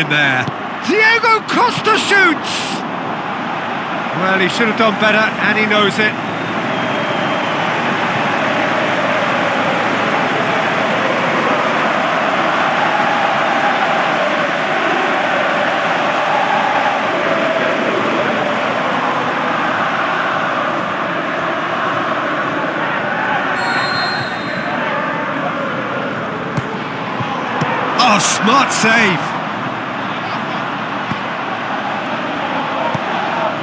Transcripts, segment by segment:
in there. Diego Costa shoots! Well, he should have done better, and he knows it. Oh, smart save.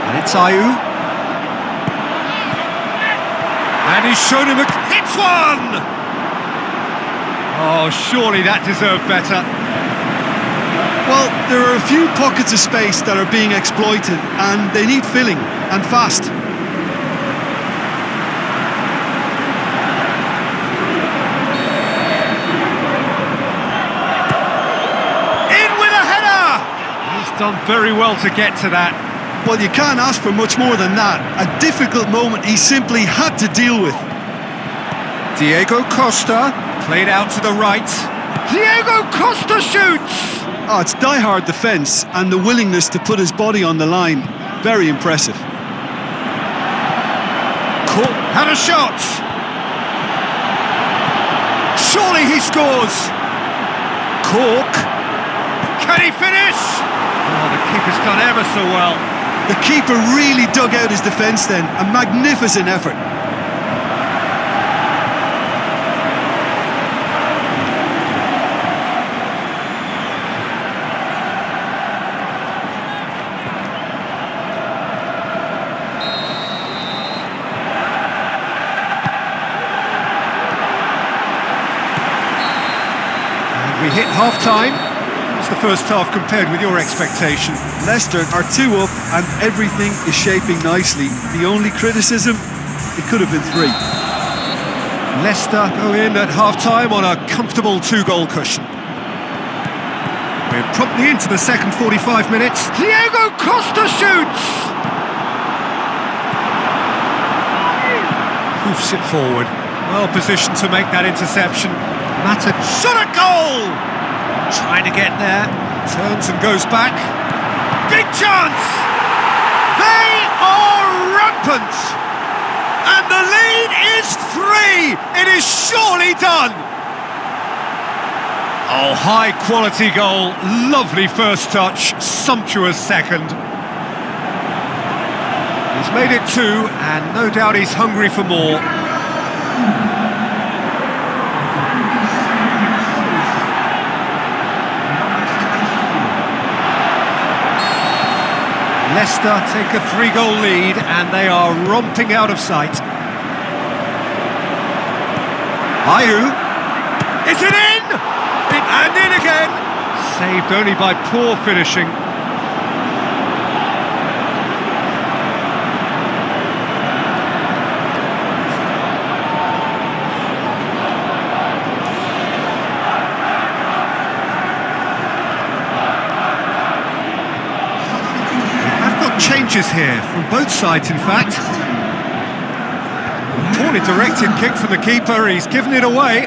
And it's Ayew. And he's shown him hits one! Oh, surely that deserved better. Well, there are a few pockets of space that are being exploited, and they need filling, and fast. In with a header! He's done very well to get to that. Well, you can't ask for much more than that. A difficult moment he simply had to deal with. Diego Costa, played out to the right. Diego Costa shoots! Oh, it's die-hard defence and the willingness to put his body on the line. Very impressive. Cool. Had a shot! Surely he scores! Cork. Can he finish? Oh, the keeper's done ever so well. The keeper really dug out his defence then. A magnificent effort. We hit half-time. What's the first half compared with your expectation? Leicester are 2 up and everything is shaping nicely. The only criticism, it could have been 3. Leicester go in at half-time on a comfortable 2-goal cushion. We're promptly into the second 45 minutes. Diego Costa shoots! Hoofs it forward. Well positioned to make that interception. Mata shot at goal! Trying to get there. Turns and goes back. Big chance! They are rampant! And the lead is 3! It is surely done! Oh, high quality goal. Lovely first touch. Sumptuous second. He's made it 2, and no doubt he's hungry for more. Leicester take a 3-goal lead and they are romping out of sight. Ayew. Is it in? And in again. Saved only by poor finishing. Changes here from both sides, in fact. Poorly directed kick from the keeper, he's given it away.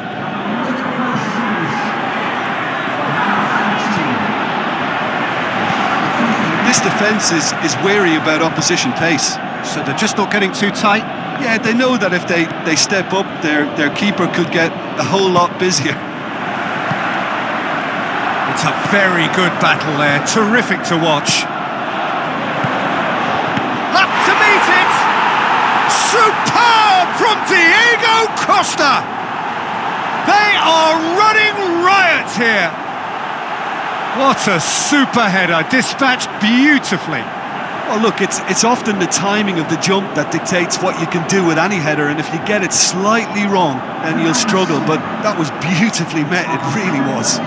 This defence is wary about opposition pace. So they're just not getting too tight? Yeah, they know that if they step up, their keeper could get a whole lot busier. It's a very good battle there, terrific to watch. Superb from Diego Costa! They are running riot here! What a super header, dispatched beautifully. Well, look, it's often the timing of the jump that dictates what you can do with any header, and if you get it slightly wrong, then you'll struggle, but that was beautifully met, it really was.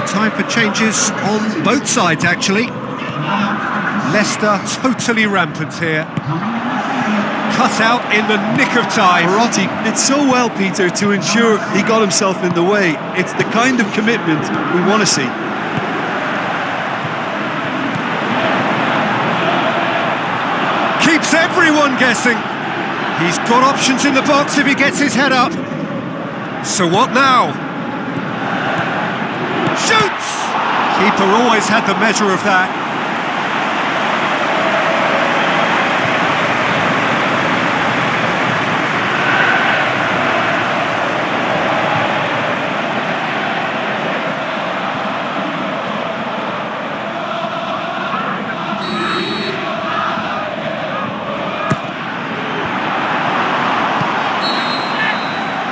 Time for changes on both sides, actually. Leicester totally rampant here. cut out in the nick of time. Verratti did so well, Peter, to ensure he got himself in the way. It's the kind of commitment we want to see. Keeps everyone guessing. He's got options in the box if he gets his head up. So what now? Shoots! Keeper always had the measure of that.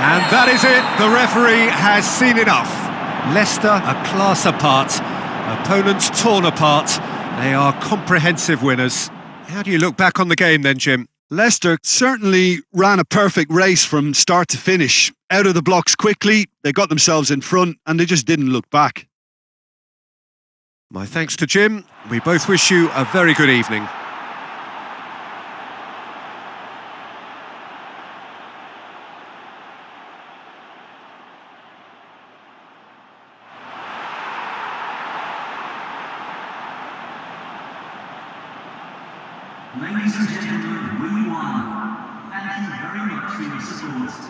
And that is it, the referee has seen enough. Leicester a class apart, opponents torn apart, they are comprehensive winners. How do you look back on the game then, Jim? Leicester certainly ran a perfect race from start to finish. Out of the blocks quickly, they got themselves in front and they just didn't look back. My thanks to Jim, we both wish you a very good evening. Ladies and gentlemen, we won. Thank you very much for your support.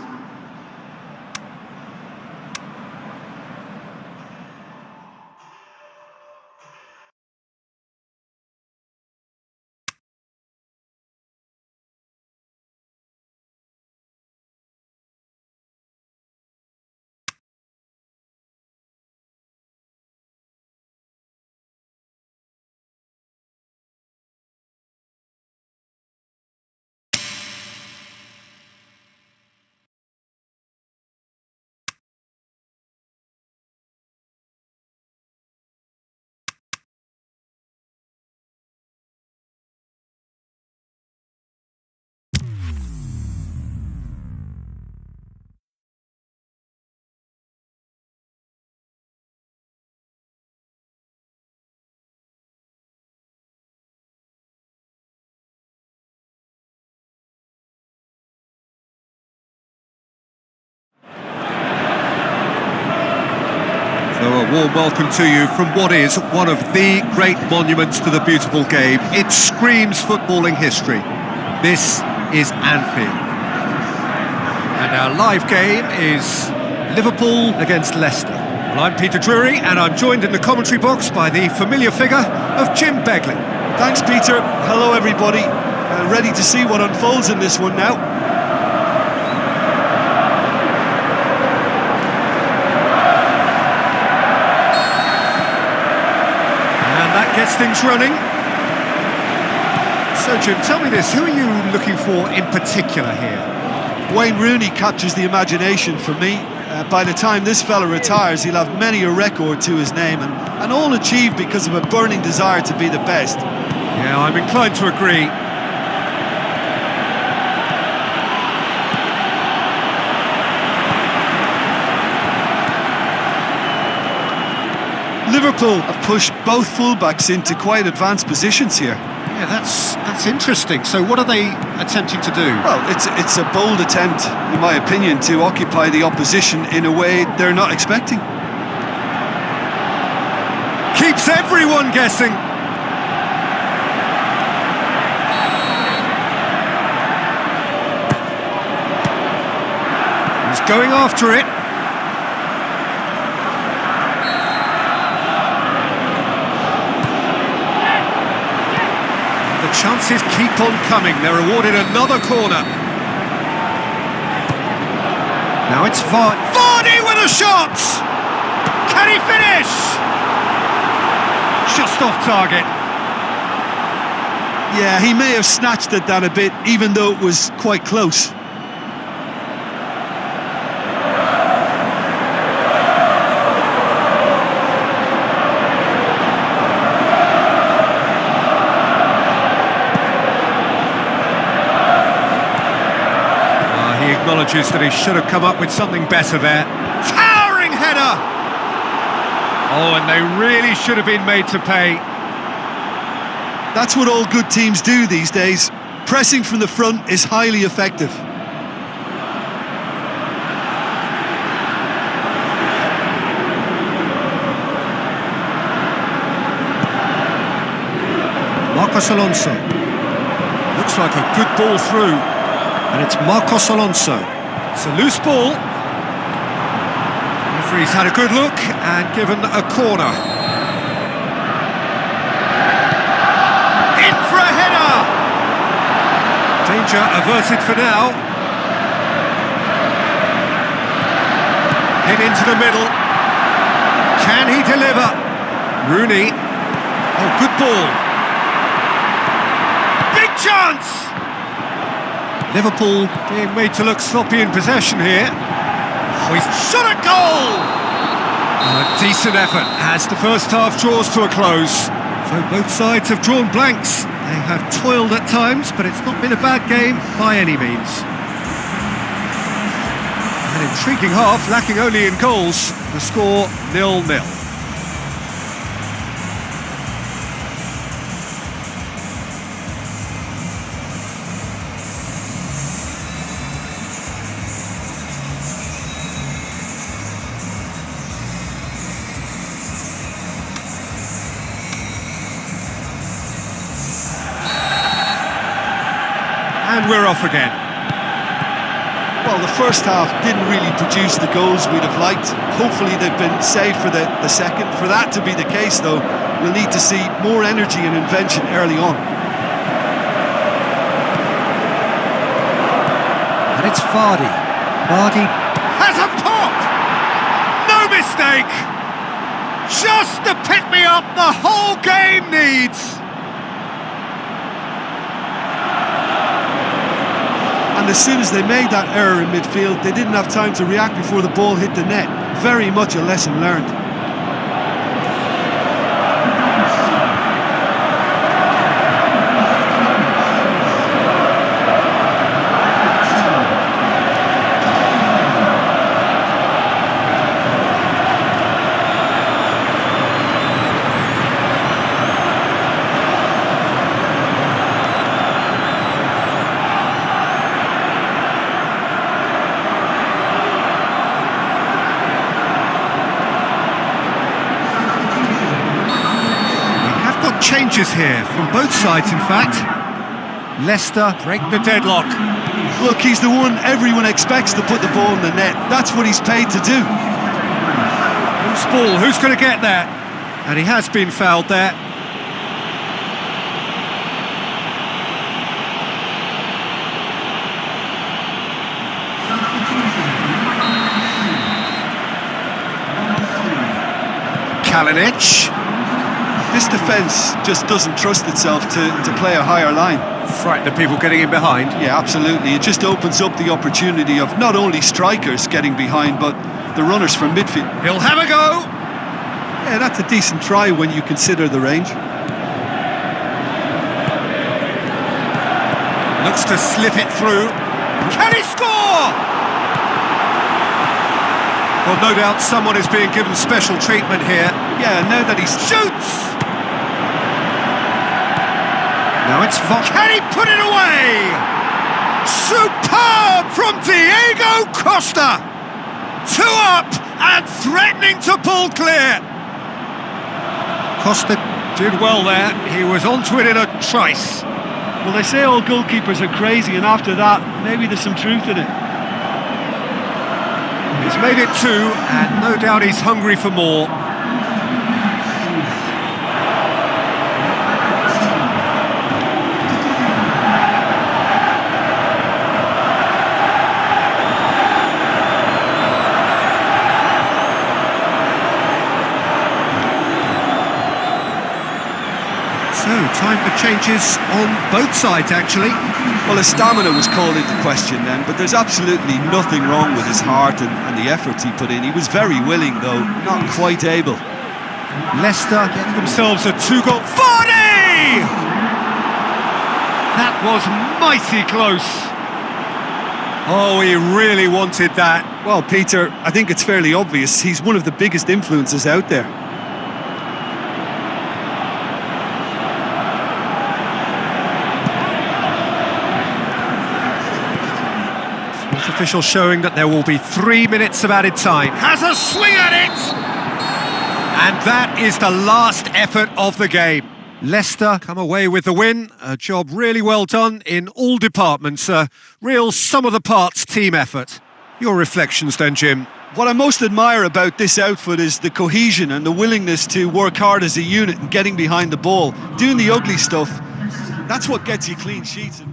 So a warm welcome to you from what is one of the great monuments to the beautiful game. It screams footballing history. This is Anfield. And our live game is Liverpool against Leicester. Well, I'm Peter Drury and I'm joined in the commentary box by the familiar figure of Jim Beglin. Thanks, Peter. Hello, everybody. Ready to see what unfolds in this one now. Gets things running. So Jim, tell me this, who are you looking for in particular here? Wayne Rooney captures the imagination for me. By the time this fella retires, he'll have many a record to his name and all achieved because of a burning desire to be the best. Yeah, I'm inclined to agree. Liverpool have pushed both fullbacks into quite advanced positions here. Yeah, that's interesting. So what are they attempting to do? Well, it's a bold attempt, in my opinion, to occupy the opposition in a way they're not expecting. Keeps everyone guessing. He's going after it. The chances keep on coming. They're awarded another corner. Now it's Vardy with a shot! Can he finish? Just off target. Yeah, he may have snatched at that a bit, even though it was quite close. Acknowledges that he should have come up with something better there. Towering header! Oh, and they really should have been made to pay. That's what all good teams do these days. pressing from the front is highly effective. Marcos Alonso. Looks like a good ball through. And it's Marcos Alonso. It's a loose ball. Referee's had a good look and given a corner. In for a header! Danger averted for now. Head into the middle. Can he deliver? Rooney. Oh, good ball. Big chance! Liverpool being made to look sloppy in possession here. Oh, he's shot a goal! A decent effort as the first half draws to a close. So both sides have drawn blanks. They have toiled at times, but it's not been a bad game by any means. An intriguing half, lacking only in goals. The score 0-0. And we're off again. Well, the first half didn't really produce the goals we'd have liked. Hopefully they've been saved for the second. For that to be the case, though, we'll need to see more energy and invention early on. And it's Vardy. Vardy has a pop! No mistake! Just the pick-me-up the whole game needs! And as soon as they made that error in midfield, they didn't have time to react before the ball hit the net. Very much a lesson learned. Changes here from both sides, in fact. Leicester break the deadlock. Look, he's the one everyone expects to put the ball in the net. That's what he's paid to do. Loose ball, who's going to get that? And he has been fouled there. Kalinic. This defence just doesn't trust itself to play a higher line. Frighten the people getting in behind. Yeah, absolutely. It just opens up the opportunity of not only strikers getting behind, but the runners from midfield. He'll have a go! Yeah, that's a decent try when you consider the range. Looks to slip it through. Can he score? Well, no doubt someone is being given special treatment here. Yeah, now that he's... Shoots! Now it's Can he put it away? Superb from Diego Costa! 2 up and threatening to pull clear. Costa did well there. He was onto it in a trice. Well, they say all goalkeepers are crazy, and after that, maybe there's some truth in it. He's made it 2, and no doubt he's hungry for more. So, time for changes on both sides, actually. Well, his stamina was called into question then, but there's absolutely nothing wrong with his heart and the efforts he put in. He was very willing, though, not quite able. Leicester get themselves a 2-goal... Vardy! That was mighty close. Oh, he really wanted that. Well, Peter, I think it's fairly obvious. He's one of the biggest influences out there. official showing that there will be 3 minutes of added time. Has a swing at it! And that is the last effort of the game. Leicester come away with the win. A job really well done in all departments. A real sum-of-the-parts team effort. Your reflections then, Jim? What I most admire about this outfit is the cohesion and the willingness to work hard as a unit and getting behind the ball. Doing the ugly stuff, that's what gets you clean sheets.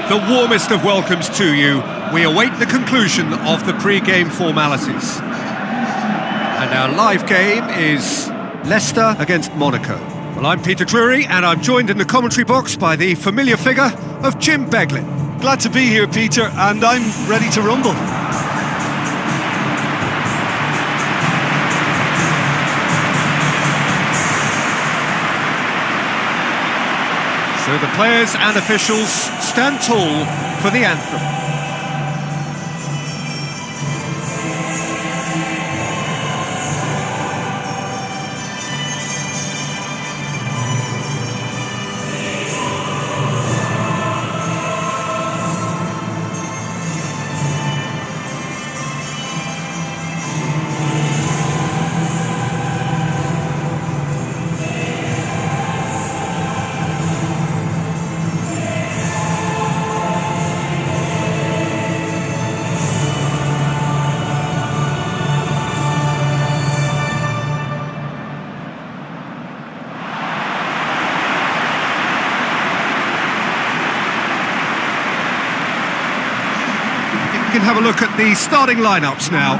The warmest of welcomes to you. We await the conclusion of the pre-game formalities. And our live game is Leicester against Monaco. Well, I'm Peter Drury, and I'm joined in the commentary box by the familiar figure of Jim Beglin. Glad to be here, Peter, and I'm ready to rumble. So the players and officials stand tall for the anthem. We can have a look at the starting lineups now.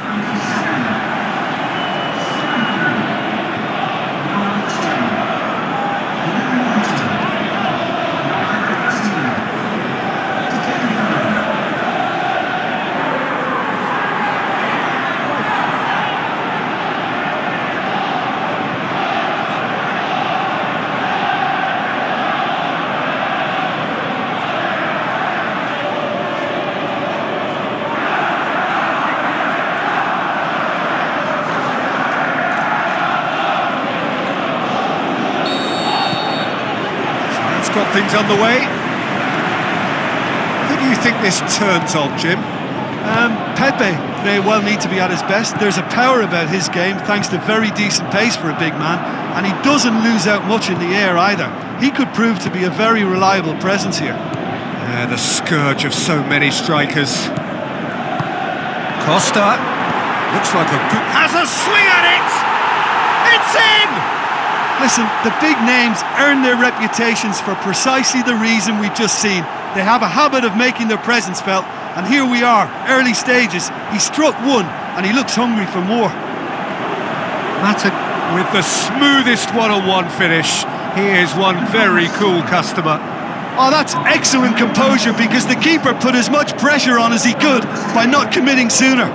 That's got things underway. Who do you think this turns on, Jim? Pepe may well need to be at his best. There's a power about his game thanks to very decent pace for a big man, and he doesn't lose out much in the air either. He could prove to be a very reliable presence here. Yeah, the scourge of so many strikers. Costa looks like a good... has a swing at it! It's in! Listen, the big names earn their reputations for precisely the reason we've just seen. They have a habit of making their presence felt, and here we are, early stages. He struck one, and he looks hungry for more. Mata with the smoothest one-on-one finish. He is one very cool customer. Oh, that's excellent composure, because the keeper put as much pressure on as he could by not committing sooner.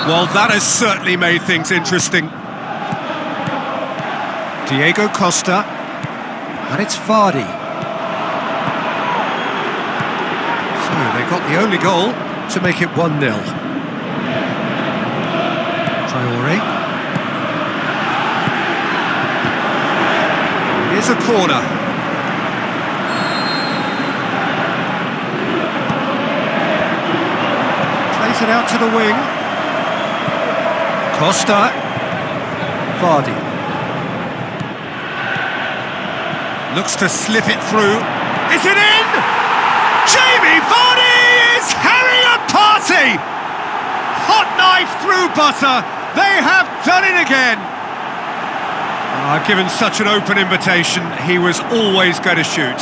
Well, that has certainly made things interesting. Diego Costa, and it's Vardy. So they got the only goal to make it 1-0. Traore. Here's a corner. Plays it out to the wing. Costa, Vardy, looks to slip it through, is it in? Jamie Vardy is having a party! Hot knife through butter, they have done it again! Given such an open invitation, he was always going to shoot.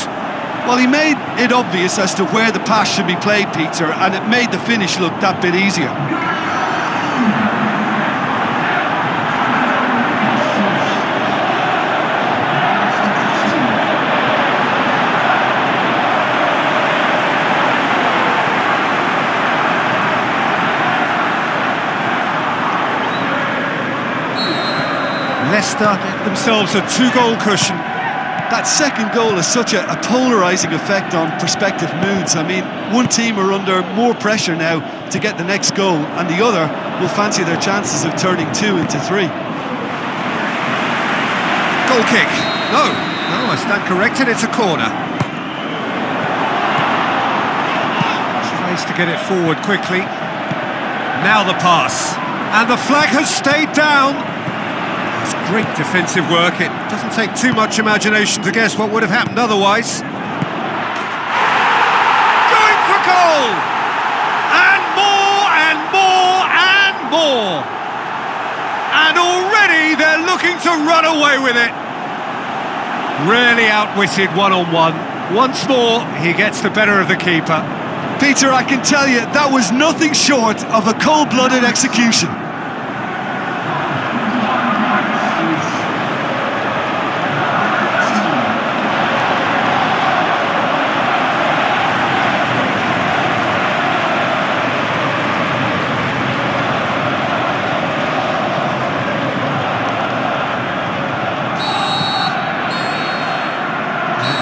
Well, he made it obvious as to where the pass should be played, Peter, and it made the finish look that bit easier. Leicester get themselves a 2-goal cushion. That second goal has such a polarising effect on prospective moods. I mean, one team are under more pressure now to get the next goal, and the other will fancy their chances of turning 2 into 3. Goal kick. No, I stand corrected, it's a corner. Tries to get it forward quickly. Now the pass. And the flag has stayed down. It's great defensive work. It doesn't take too much imagination to guess what would have happened otherwise. Going for goal! And more and more and more! And already they're looking to run away with it. Really outwitted one-on-one. Once more, he gets the better of the keeper. Peter, I can tell you, that was nothing short of a cold-blooded execution.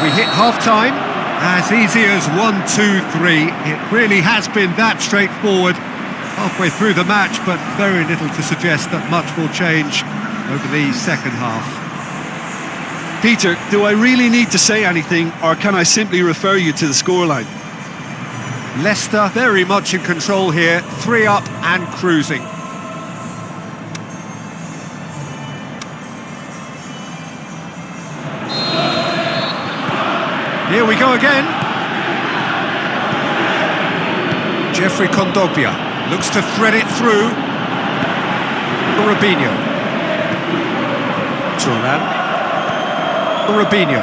We hit half-time, as easy as 1-2-3. It really has been that straightforward halfway through the match, but very little to suggest that much will change over the second half. Peter, do I really need to say anything, or can I simply refer you to the scoreline? Leicester very much in control here, 3 up and cruising. Here we go again. Jeffrey Kondogbia looks to thread it through. Robinho. Turan. Robinho.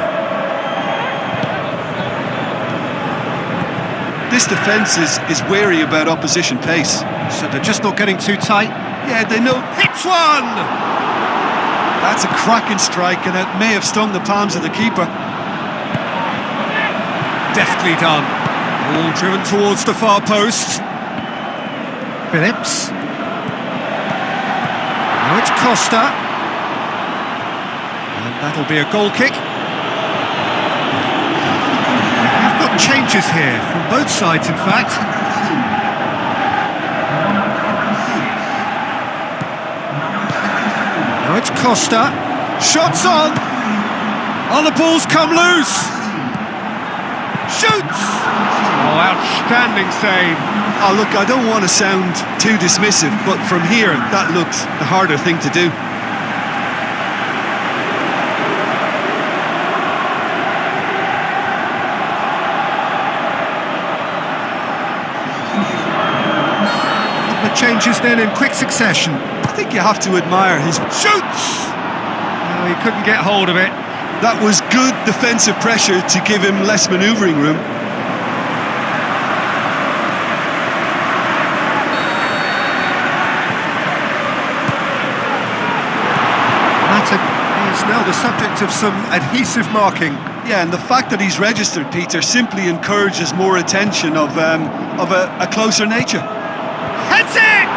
This defence is wary about opposition pace. So they're just not getting too tight. Yeah, they know. Hits one! That's a cracking strike, and it may have stung the palms of the keeper. Deftly done. All driven towards the far post. Phillips. Now it's Costa. And that'll be a goal kick. changes here, from both sides in fact. Now it's Costa. Shots on! Oh, the ball's come loose! Shoots! Oh, outstanding save. Oh, look, I don't want to sound too dismissive, but from here, that looked the harder thing to do. The changes then in quick succession. I think you have to admire his Shoots! Oh, he couldn't get hold of it. That was good defensive pressure to give him less manoeuvring room. Mata is now the subject of some adhesive marking. Yeah, and the fact that he's registered, Peter, simply encourages more attention of a closer nature. Heads it!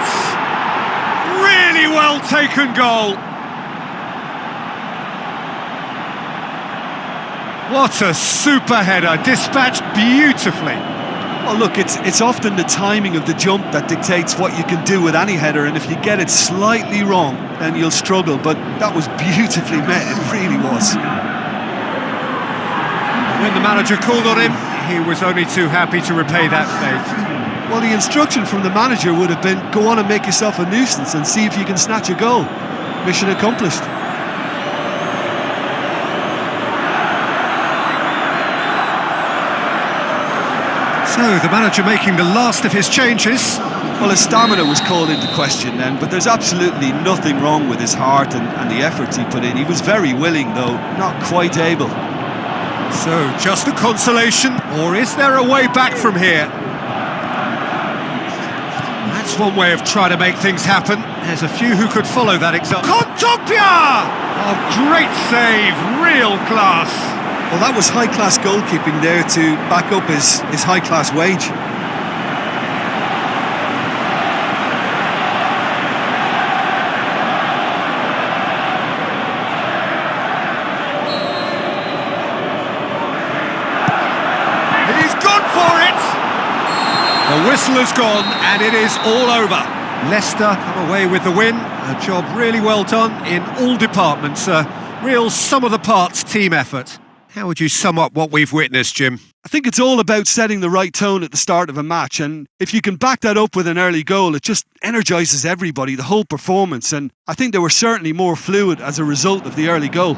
Really well taken goal. What a super header, dispatched beautifully. Well, look, it's often the timing of the jump that dictates what you can do with any header, and if you get it slightly wrong, then you'll struggle, but that was beautifully met, it really was. When the manager called on him, he was only too happy to repay that fate. Well, the instruction from the manager would have been, go on and make yourself a nuisance and see if you can snatch a goal. Mission accomplished. So, the manager making the last of his changes. Well, his stamina was called into question then, but there's absolutely nothing wrong with his heart and the efforts he put in. He was very willing, though, not quite able. So, just a consolation, or is there a way back from here? That's one way of trying to make things happen. There's a few who could follow that example. Contopia! Oh, great save, real class. Well, that was high-class goalkeeping there to back up his high-class wage. He's gone for it! The whistle has gone and it is all over. Leicester come away with the win. A job really well done in all departments. A real sum-of-the-parts team effort. How would you sum up what we've witnessed, Jim? I think it's all about setting the right tone at the start of a match, and if you can back that up with an early goal, it just energises everybody, the whole performance, and I think they were certainly more fluid as a result of the early goal.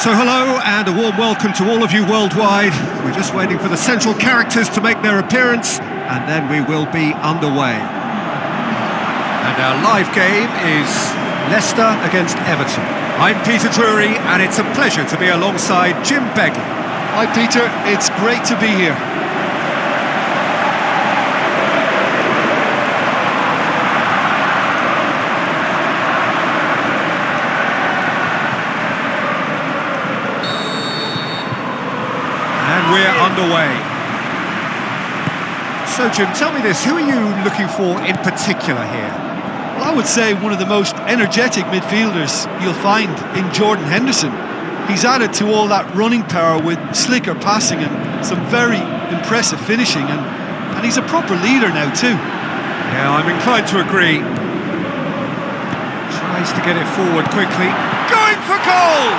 So hello and a warm welcome to all of you worldwide. We're just waiting for the central characters to make their appearance and then we will be underway. And our live game is Leicester against Everton. I'm Peter Drury and it's a pleasure to be alongside Jim Begley. Hi Peter, it's great to be here. We're underway. So Jim, tell me this, who are you looking for in particular here? Well, I would say one of the most energetic midfielders you'll find in Jordan Henderson. He's added to all that running power with slicker passing and some very impressive finishing, and he's a proper leader now too. Yeah, I'm inclined to agree. Tries to get it forward quickly. Going for goal!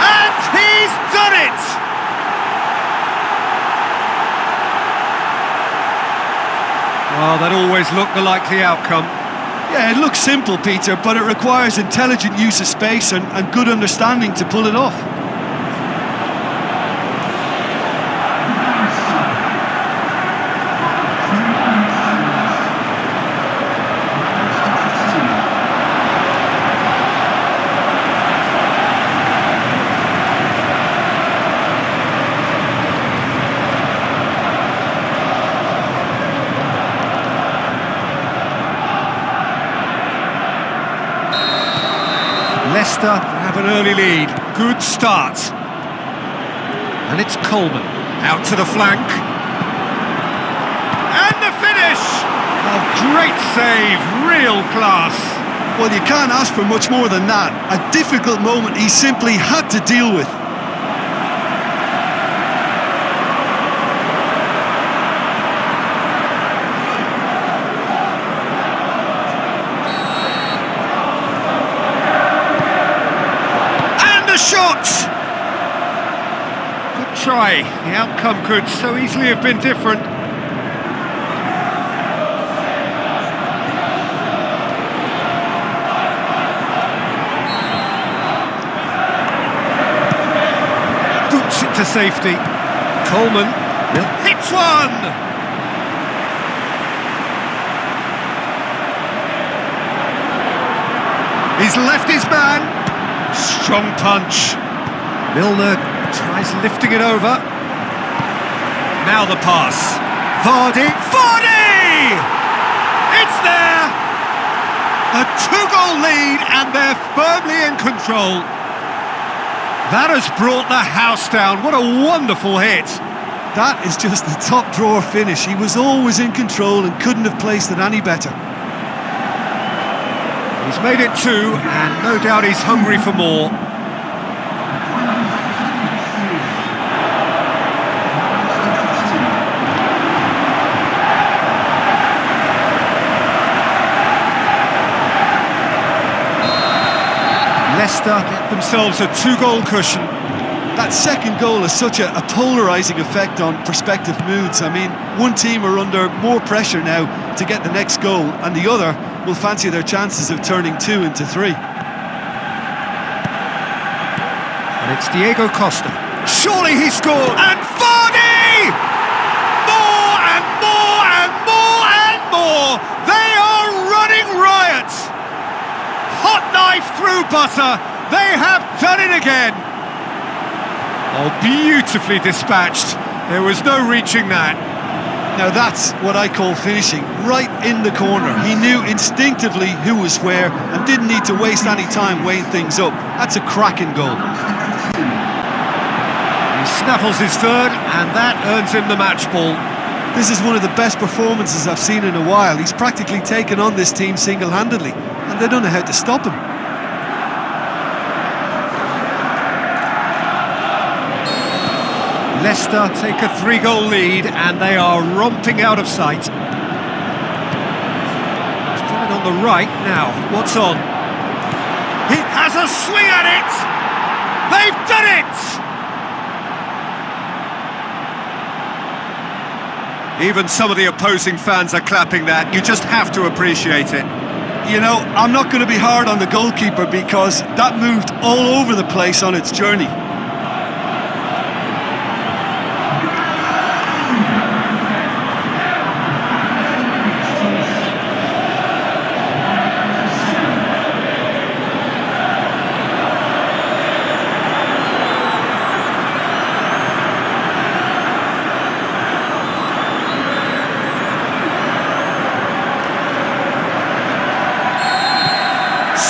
And he's done it! Well, that always looked the likely outcome. Yeah, it looks simple, Peter, but it requires intelligent use of space and good understanding to pull it off. Leicester have an early lead. Good start. And it's Coleman. Out to the flank. And the finish! Oh, great save. Real class. Well, you can't ask for much more than that. A difficult moment he simply had to deal with. Shot! Good try. The outcome could so easily have been different. Boots it to safety. Coleman hits one! He's left his man. Strong punch. Milner tries lifting it over. Now the pass. Vardy. Vardy! It's there! A two-goal lead and they're firmly in control. That has brought the house down. What a wonderful hit. That is just the top drawer finish. He was always in control and couldn't have placed it any better. He's made it two, and no doubt he's hungry for more. Leicester get themselves a two-goal cushion. That second goal has such a polarising effect on prospective moods. I mean, one team are under more pressure now to get the next goal, and the other will fancy their chances of turning 2 into 3. And it's Diego Costa. Surely he scored! And Vardy! Hot knife through butter. They have done it again. Oh, beautifully dispatched. There was no reaching that. Now that's what I call finishing, right in the corner. He knew instinctively who was where and didn't need to waste any time weighing things up. That's a cracking goal. He snaffles his third, and that earns him the match ball. This is one of the best performances I've seen in a while. He's practically taken on this team single-handedly, and they don't know how to stop him. Leicester take a 3-goal lead, and they are romping out of sight. He's put it on the right now. What's on? He has a swing at it! They've done it! Even some of the opposing fans are clapping that. You just have to appreciate it. You know, I'm not going to be hard on the goalkeeper because that moved all over the place on its journey.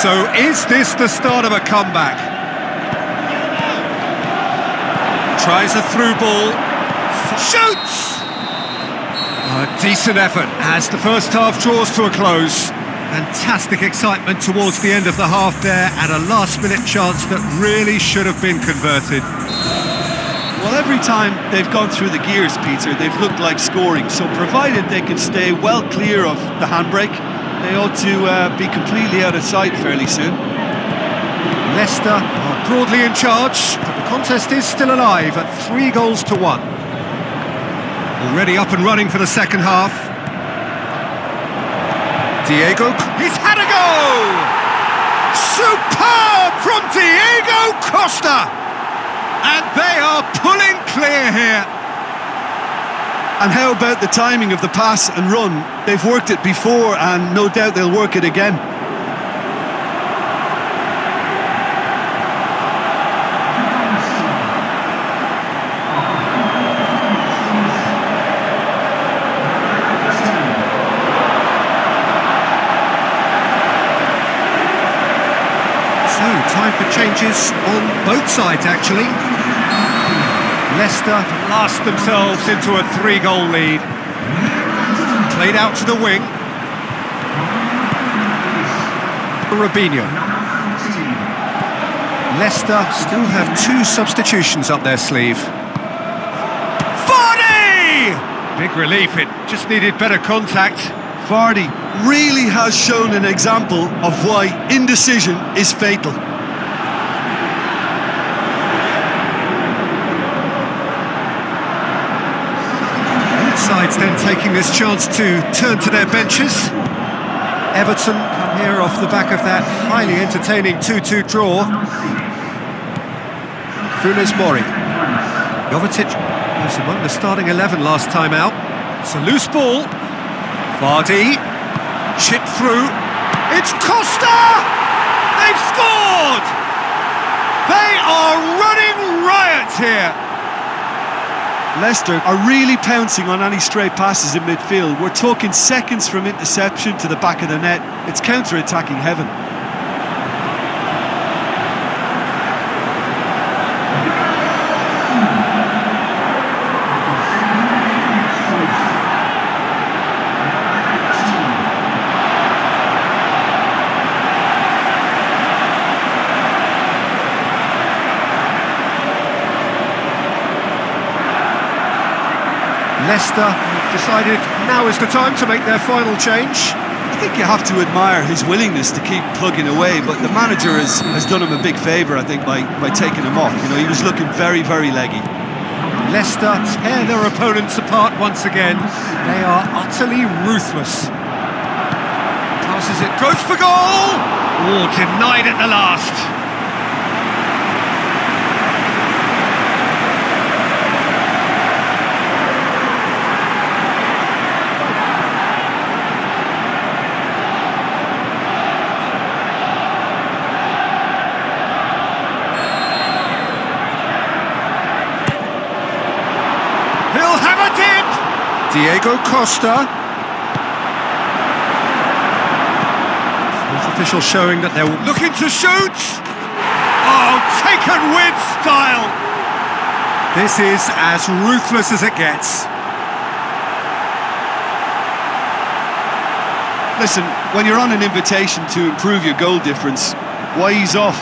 So is this the start of a comeback? Tries a through ball. Shoots! A decent effort as the first half draws to a close. Fantastic excitement towards the end of the half there, and a last-minute chance that really should have been converted. Well, every time they've gone through the gears, Peter, they've looked like scoring. So provided they can stay well clear of the handbrake, they ought to be completely out of sight fairly soon. Leicester are broadly in charge, but the contest is still alive at 3-1. Already up and running for the second half. Diego, he's had a go! Superb from Diego Costa! And they are pulling clear here. And how about the timing of the pass and run? They've worked it before and no doubt they'll work it again. So, time for changes on both sides, actually. Leicester blast themselves into a 3-goal lead. Played out to the wing. Robinho. Leicester still have 2 substitutions up their sleeve. Vardy! Big relief, it just needed better contact. Vardy really has shown an example of why indecision is fatal. Sides then taking this chance to turn to their benches. Everton come here off the back of that highly entertaining 2-2 draw. Funes Mori. Jovetic was among the starting 11 last time out. It's a loose ball. Vardy. Chip through. It's Costa! They've scored! They are running riot here. Leicester are really pouncing on any stray passes in midfield. We're talking seconds from interception to the back of the net. It's counter-attacking heaven. Leicester have decided now is the time to make their final change. I think you have to admire his willingness to keep plugging away, but the manager has done him a big favour, I think, by taking him off. You know, he was looking very, very leggy. Leicester tear their opponents apart once again. They are utterly ruthless. Passes it, goes for goal! Oh, denied at the last. Diego Costa. Fourth official showing that they're looking to shoot. Oh, taken with style. This is as ruthless as it gets. Listen, when you're on an invitation to improve your goal difference, why ease off?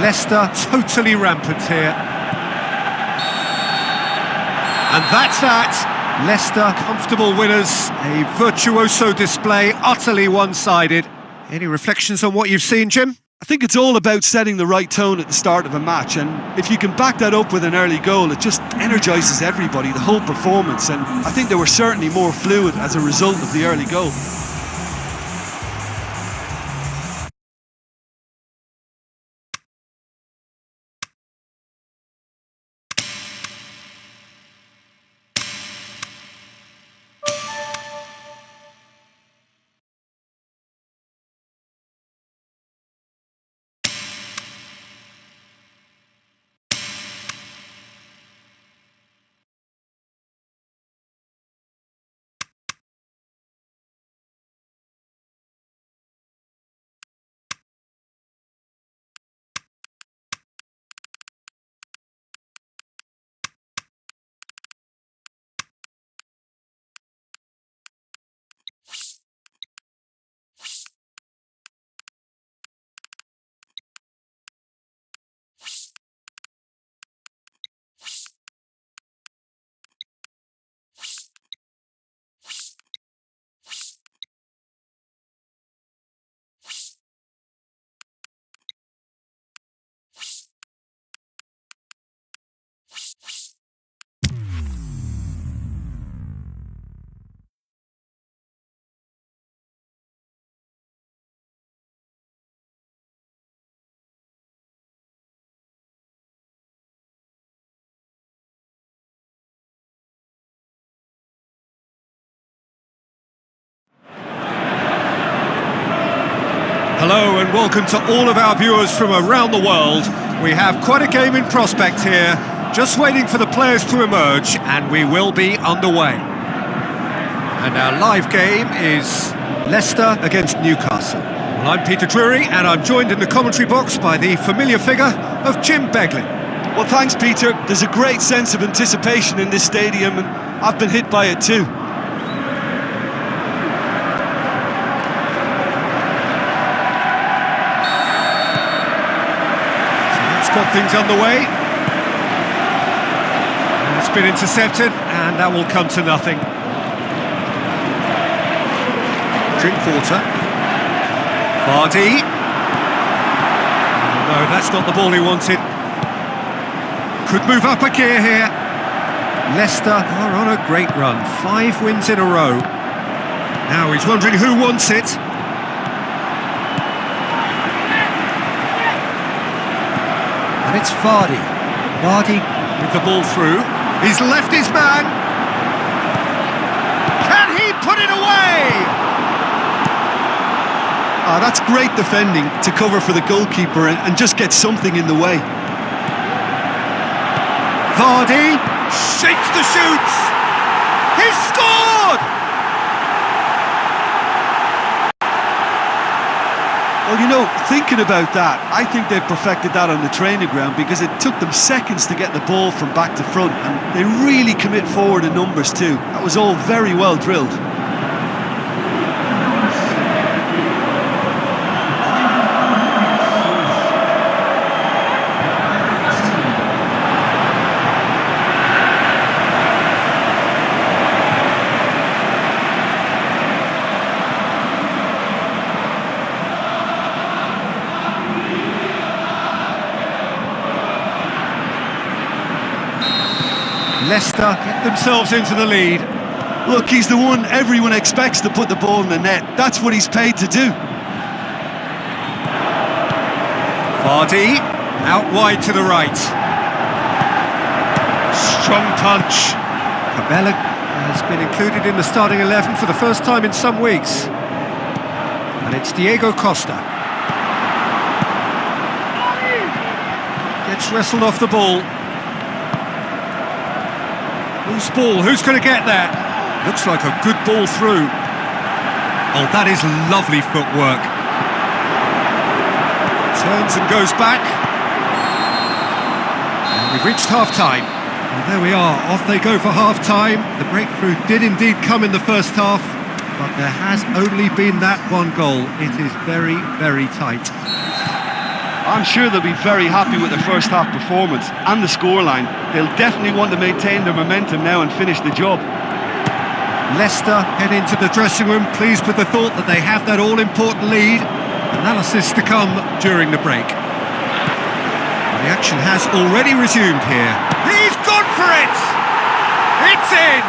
Leicester totally rampant here. And that's that. Leicester comfortable winners. A virtuoso display, utterly one-sided. Any reflections on what you've seen, Jim? I think it's all about setting the right tone at the start of a match, and if you can back that up with an early goal, it just energises everybody, the whole performance, and I think they were certainly more fluid as a result of the early goal. Hello and welcome to all of our viewers from around the world. We have quite a game in prospect here, just waiting for the players to emerge, and we will be underway. And our live game is Leicester against Newcastle. Well, I'm Peter Drury, and I'm joined in the commentary box by the familiar figure of Jim Beglin. Well, thanks, Peter. There's a great sense of anticipation in this stadium, and I've been hit by it too. Got things underway. It's been intercepted, and that will come to nothing. Drinkwater. Vardy. No, that's not the ball he wanted. Could move up a gear here. Leicester are on a great run. 5 wins in a row. Now he's wondering who wants it. And it's Vardy. Vardy with the ball through. He's left his man. Can he put it away? That's great defending to cover for the goalkeeper and just get something in the way. Vardy shakes the shoots. He's scored! Well, you know, thinking about that, I think they've perfected that on the training ground because it took them seconds to get the ball from back to front, and they really commit forward in numbers too. That was all very well drilled. Leicester get themselves into the lead. Look, he's the one everyone expects to put the ball in the net. That's what he's paid to do. Vardy, out wide to the right. Strong punch. Cabella has been included in the starting 11 for the first time in some weeks. And it's Diego Costa. Gets wrestled off the ball. Loose ball, who's going to get there? Looks like a good ball through. Oh, that is lovely footwork. Turns and goes back. And we've reached half-time. And there we are, off they go for half-time. The breakthrough did indeed come in the first half, but there has only been that one goal. It is very, very tight. I'm sure they'll be very happy with their first half performance and the scoreline. They'll definitely want to maintain their momentum now and finish the job. Leicester head into the dressing room, pleased with the thought that they have that all-important lead. Analysis to come during the break. The action has already resumed here. He's gone for it! It's in!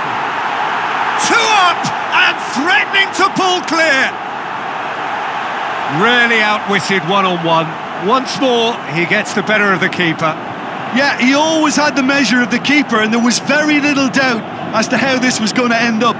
2 up and threatening to pull clear! Really outwitted one-on-one. Once more, he gets the better of the keeper. Yeah, he always had the measure of the keeper, and there was very little doubt as to how this was going to end up.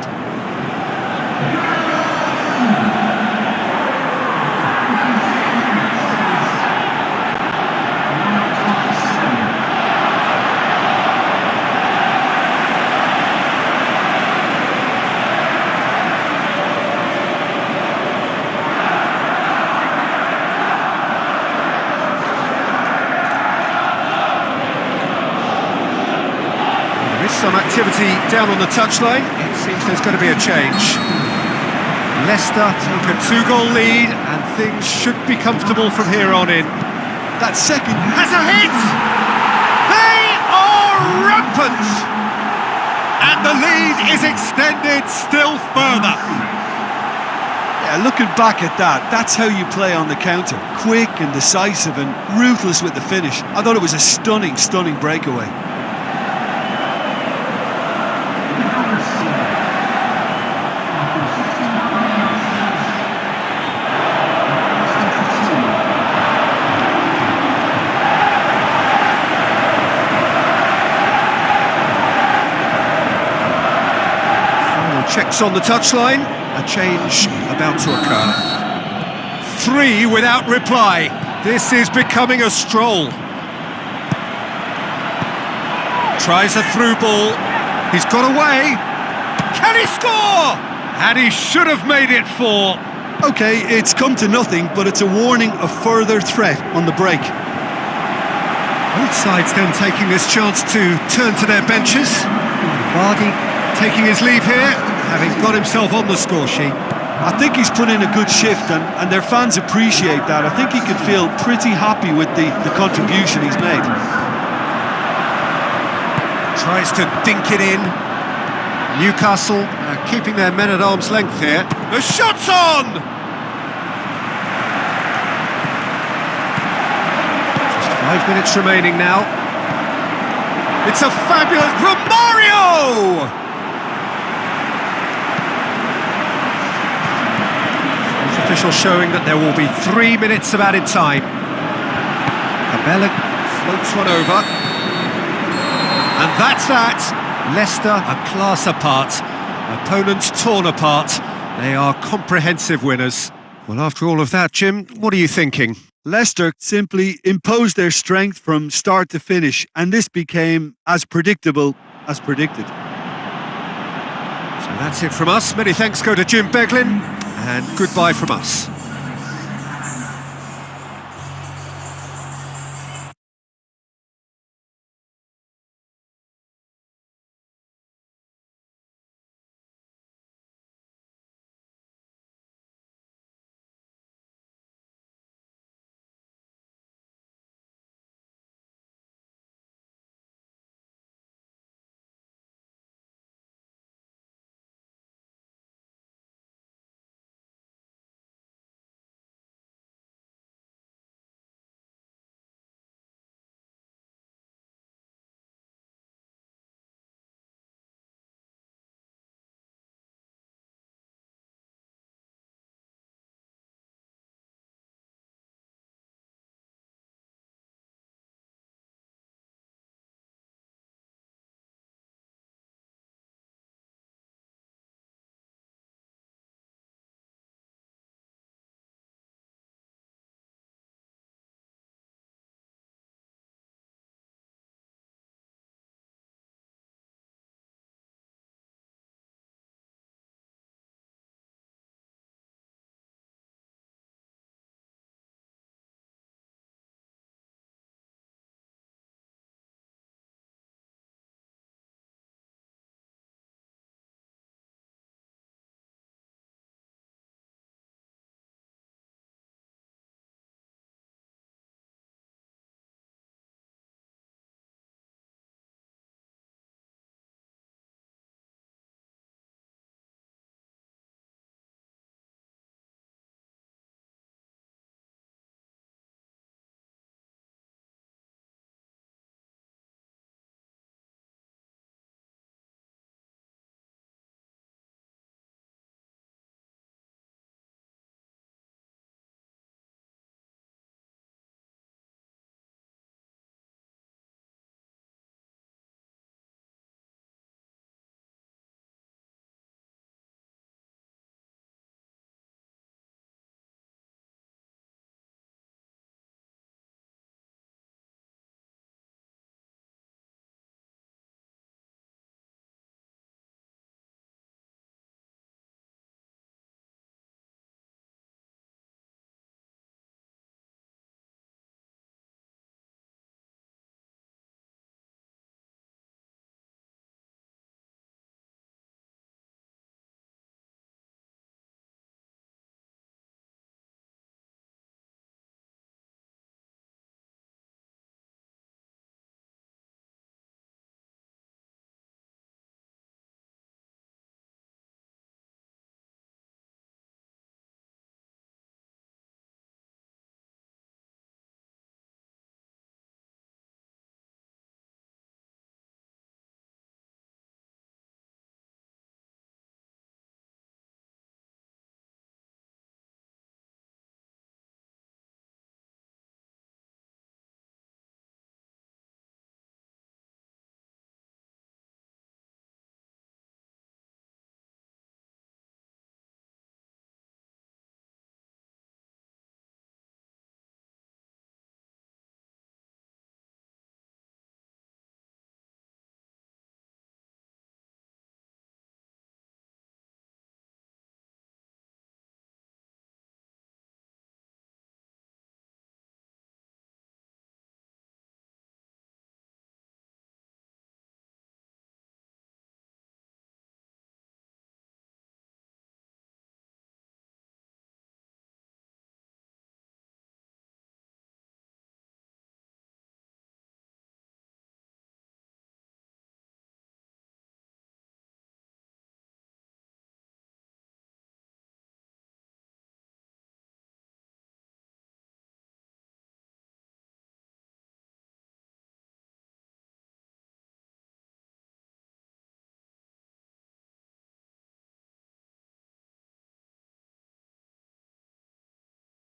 Some activity down on the touchline. It seems there's going to be a change. Leicester take a 2-goal lead and things should be comfortable from here on in. That second Has a hit! They are rampant! And the lead is extended still further. Yeah, looking back at that, that's how you play on the counter. Quick and decisive and ruthless with the finish. I thought it was a stunning, stunning breakaway. Checks on the touchline, a change about to occur. 3 without reply. This is becoming a stroll. Tries a through ball. He's got away. Can he score? And he should have made it 4. Okay, it's come to nothing, but it's a warning of further threat on the break. Both sides then taking this chance to turn to their benches. Vardy taking his leave here, having got himself on the score sheet. I think he's put in a good shift and their fans appreciate that. I think he can feel pretty happy with the contribution he's made. Tries to dink it in. Newcastle keeping their men at arm's length here. The shot's on! Just 5 minutes remaining now. It's a fabulous Romario! Official showing that there will be 3 minutes of added time. Cabella floats one over. And that's that. Leicester a class apart. Opponents torn apart. They are comprehensive winners. Well, after all of that, Jim, what are you thinking? Leicester simply imposed their strength from start to finish, and this became as predictable as predicted. So that's it from us. Many thanks go to Jim Beglin, and goodbye from us.